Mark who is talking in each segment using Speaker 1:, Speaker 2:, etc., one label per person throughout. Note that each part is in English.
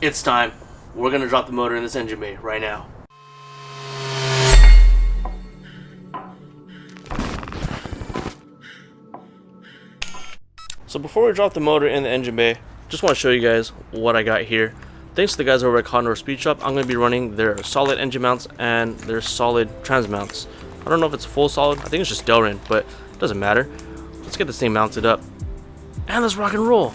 Speaker 1: It's time. We're gonna drop the motor in this engine bay right now. So before we drop the motor in the engine bay, just want to show you guys what I got here. Thanks to the guys over at Condor Speed Shop, I'm going to be running their solid engine mounts and their solid trans mounts. I don't know if it's full solid, I think it's just Delrin, but it doesn't matter. Let's get this thing mounted up and let's rock and roll.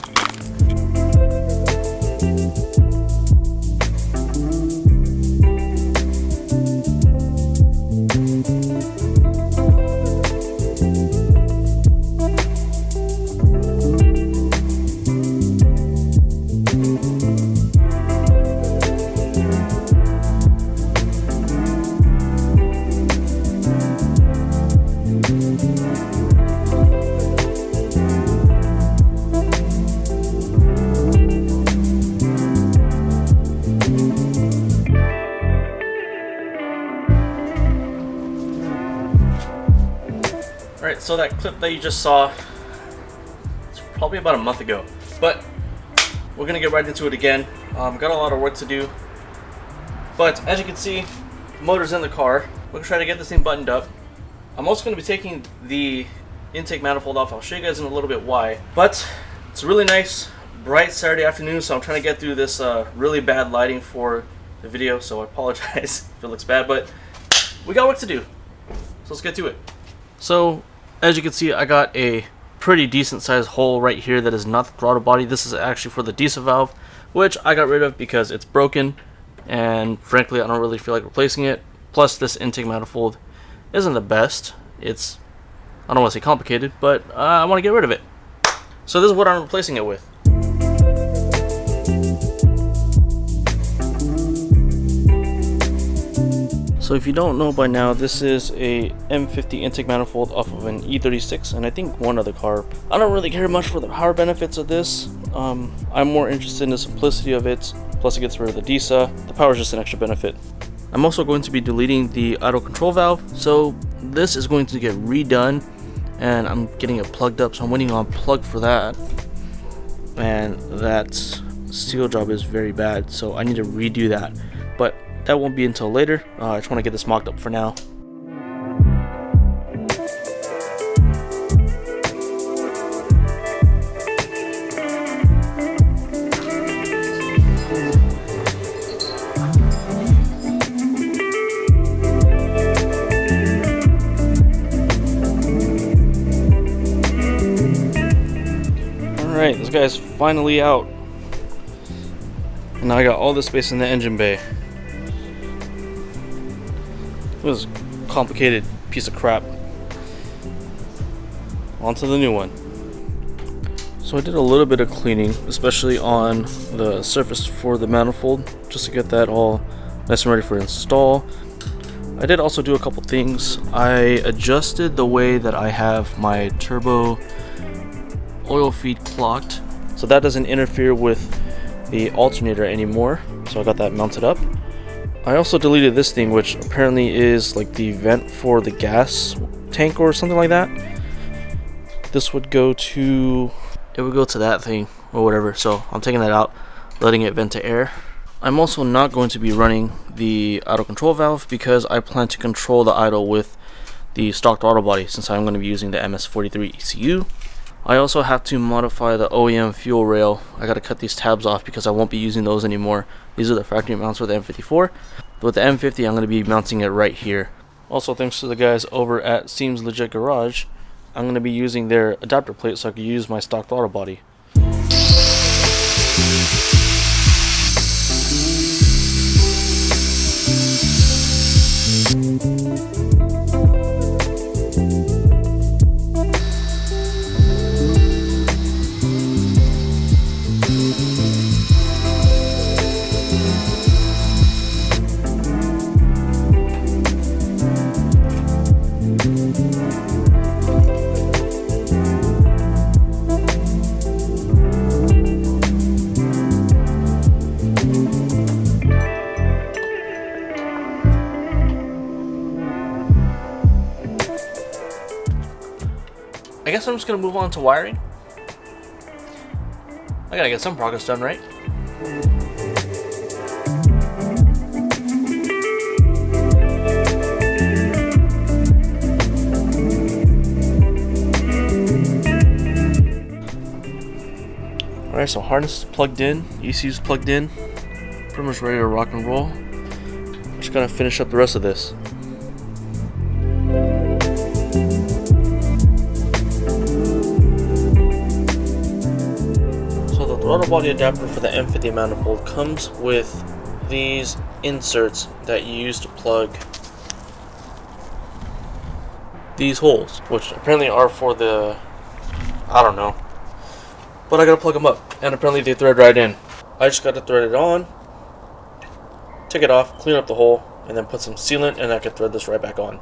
Speaker 1: Alright, so that clip that you just saw, it's probably about a month ago, but we're gonna get right into it again. Got a lot of work to do, but as you can see, the motor's in the car. We're gonna try to get this thing buttoned up. I'm also gonna be taking the intake manifold off. I'll show you guys in a little bit why, but it's a really nice, bright Saturday afternoon, so I'm trying to get through this really bad lighting for the video, so I apologize if it looks bad, but we got work to do, so let's get to it. So as you can see, I got a pretty decent sized hole right here that is not the throttle body. This is actually for the diesel valve, which I got rid of because it's broken, and frankly I don't really feel like replacing it. Plus this intake manifold isn't the best. It's, I don't want to say complicated, but I want to get rid of it. So this is what I'm replacing it with. So if you don't know by now, this is a M50 intake manifold off of an E36 and I think one other car. I don't really care much for the power benefits of this. I'm more interested in the simplicity of it, plus it gets rid of the DISA. The power is just an extra benefit. I'm also going to be deleting the idle control valve, so this is going to get redone and I'm getting it plugged up, so I'm waiting on plug for that. And that seal job is very bad, so I need to redo that. But that won't be until later. I just want to get this mocked up for now. Alright, this guy's finally out. And now I got all this space in the engine bay. It was a complicated piece of crap. On to the new one. So I did a little bit of cleaning, especially on the surface for the manifold, just to get that all nice and ready for install. I did also do a couple things. I adjusted the way that I have my turbo oil feed clocked, so that doesn't interfere with the alternator anymore. So I got that mounted up. I also deleted this thing, which apparently is like the vent for the gas tank or something like that. This would go to, it would go to that thing or whatever, so I'm taking that out, letting it vent to air. I'm also not going to be running the idle control valve because I plan to control the idle with the stock throttle body, since I'm going to be using the MS43 ECU. I also have to modify the OEM fuel rail. I got to cut these tabs off because I won't be using those anymore. These are the factory mounts for the M54. But with the M50, I'm going to be mounting it right here. Also, thanks to the guys over at Seems Legit Garage, I'm going to be using their adapter plate so I can use my stock throttle body. I guess I'm just gonna move on to wiring. I gotta get some progress done, right? Alright, so harness is plugged in, ECU is plugged in, pretty much ready to rock and roll. Just gotta finish up the rest of this. So the throttle body adapter for the M50 manifold comes with these inserts that you use to plug these holes, which apparently are for the, I don't know, but I gotta plug them up, and apparently they thread right in. I just gotta thread it on, take it off, clean up the hole, and then put some sealant, and I can thread this right back on.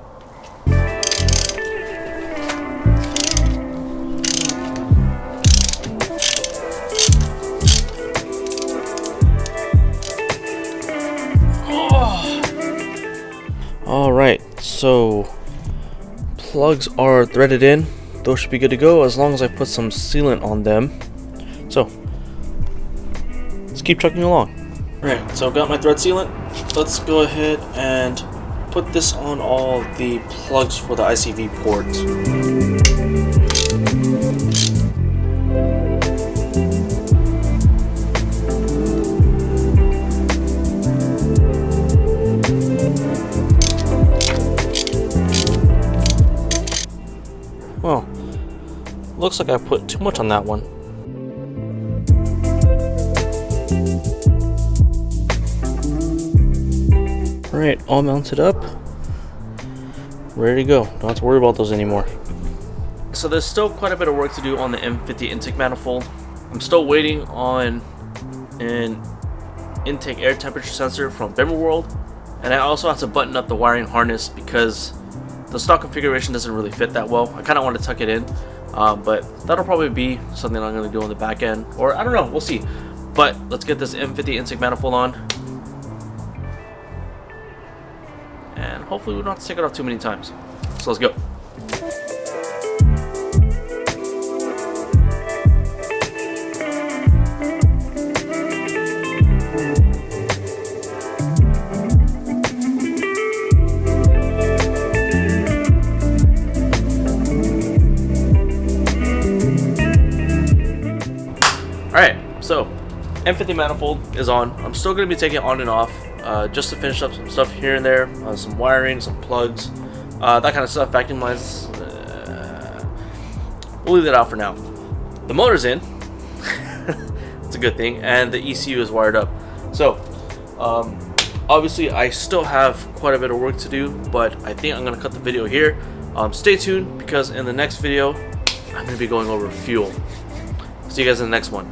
Speaker 1: Alright, so plugs are threaded in. Those should be good to go as long as I put some sealant on them. So let's keep trucking along. Alright, so I've got my thread sealant. Let's go ahead and put this on all the plugs for the ICV ports. Well, looks like I put too much on that one. Alright, all mounted up. Ready to go. Don't have to worry about those anymore. So there's still quite a bit of work to do on the M50 intake manifold. I'm still waiting on an intake air temperature sensor from World, and I also have to button up the wiring harness because the stock configuration doesn't really fit that well. I kind of want to tuck it in, but that'll probably be something I'm going to do on the back end, or I don't know, we'll see. But let's get this M50 intake manifold on, and hopefully we don't have to take it off too many times. So let's go. Alright, so M50 manifold is on. I'm still going to be taking it on and off just to finish up some stuff here and there, some wiring, some plugs, that kind of stuff, vacuum lines. We'll leave that out for now. The motor's in. It's a good thing, and the ECU is wired up. So obviously I still have quite a bit of work to do, but I think I'm going to cut the video here. Stay tuned, because in the next video I'm going to be going over fuel. See you guys in the next one.